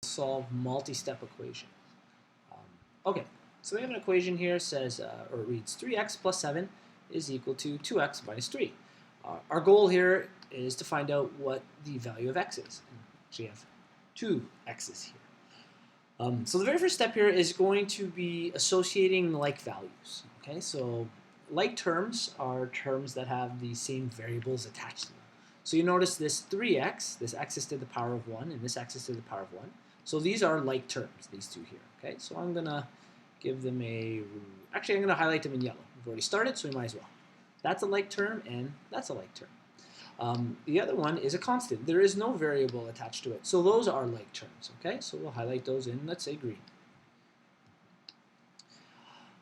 solve multi-step equations. Okay, so we have an equation here says, or it reads 3x plus 7 is equal to 2x minus 3. Our goal here is to find out what the value of x is. We have two x's here. So the very first step here is going to be associating like values. Okay, so like terms are terms that have the same variables attached to them. So you notice this 3x, this x is to the power of 1, and this x is to the power of 1. So these are like terms, these two here. Okay, so I'm going to give them actually I'm going to highlight them in yellow. We've already started, so we might as well. That's a like term, and that's a like term. The other one is a constant. There is no variable attached to it. So those are like terms. Okay, so we'll highlight those in, let's say, green.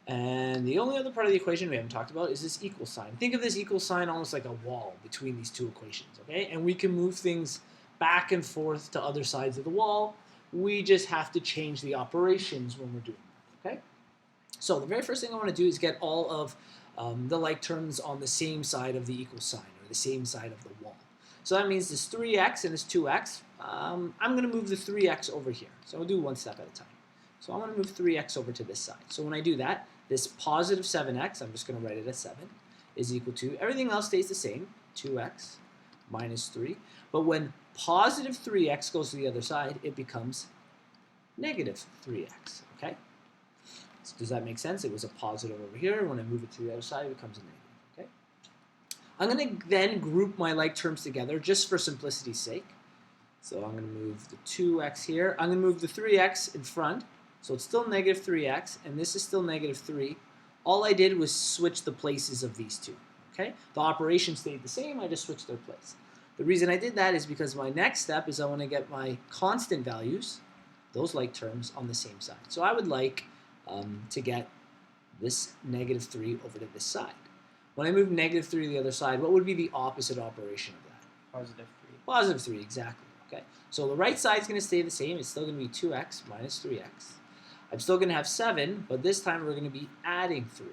And the only other part of the equation we haven't talked about is this equal sign. Think of this equal sign almost like a wall between these two equations, okay? And we can move things back and forth to other sides of the wall. We just have to change the operations when we're doing that, okay? So the very first thing I want to do is get all of the like terms on the same side of the equal sign, or the same side of the wall. So that means this 3x and this 2x. I'm going to move the 3x over here. So I'll do one step at a time. So I'm going to move 3x over to this side. So when I do that, this positive 7x, I'm just going to write it as 7, is equal to, everything else stays the same, 2x minus 3. But when positive 3x goes to the other side, it becomes negative 3x, okay? So does that make sense? It was a positive over here. When I move it to the other side, it becomes a negative, okay? I'm going to then group my like terms together just for simplicity's sake. So I'm going to move the 2x here. I'm going to move the 3x in front. So it's still negative 3x, and this is still negative 3. All I did was switch the places of these two. Okay? The operation stayed the same, I just switched their place. The reason I did that is because my next step is I want to get my constant values, those like terms, on the same side. So I would like to get this negative 3 over to this side. When I move negative 3 to the other side, what would be the opposite operation of that? Positive 3. Positive 3, exactly. Okay? So the right side is going to stay the same. It's still going to be 2x minus 3x. I'm still going to have 7, but this time we're going to be adding 3.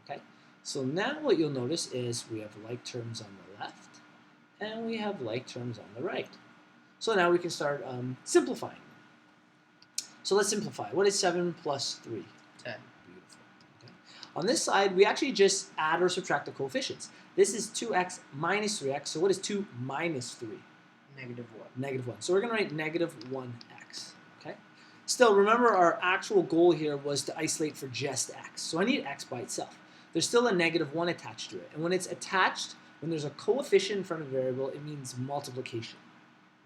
Okay? So now what you'll notice is we have like terms on the left, and we have like terms on the right. So now we can start simplifying. So let's simplify. What is 7 plus 3? 10. Beautiful. Okay. On this side, we actually just add or subtract the coefficients. This is 2x minus 3x. So what is 2 minus 3? Negative 1. Negative 1. So we're going to write negative 1x. Okay. Still, remember our actual goal here was to isolate for just x. So I need x by itself. There's still a negative 1 attached to it. And when it's attached, when there's a coefficient in front of a variable, it means multiplication.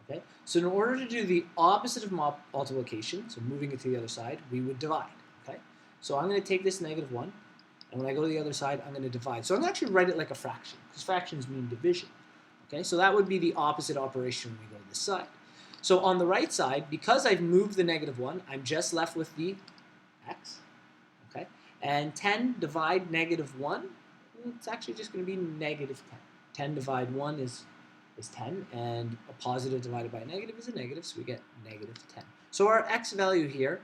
Okay? So in order to do the opposite of multiplication, so moving it to the other side, we would divide. Okay? So I'm going to take this negative 1, and when I go to the other side, I'm going to divide. So I'm going to actually write it like a fraction, because fractions mean division. Okay? So that would be the opposite operation when we go to this side. So on the right side, because I've moved the negative 1, I'm just left with the x. Okay? And 10 divide negative 1, it's actually just going to be negative 10. 10 divide 1 is 10, and a positive divided by a negative is a negative, so we get negative 10. So our x value here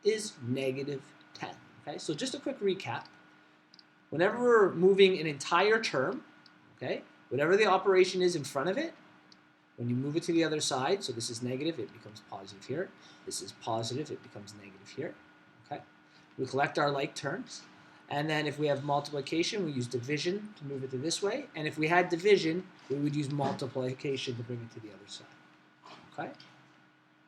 is negative 10. Okay? So just a quick recap. Whenever we're moving an entire term, okay, whatever the operation is in front of it, when you move it to the other side, so this is negative, it becomes positive here. This is positive, it becomes negative here. Okay? We collect our like terms. And then if we have multiplication, we use division to move it to this way. And if we had division, we would use multiplication to bring it to the other side. Okay?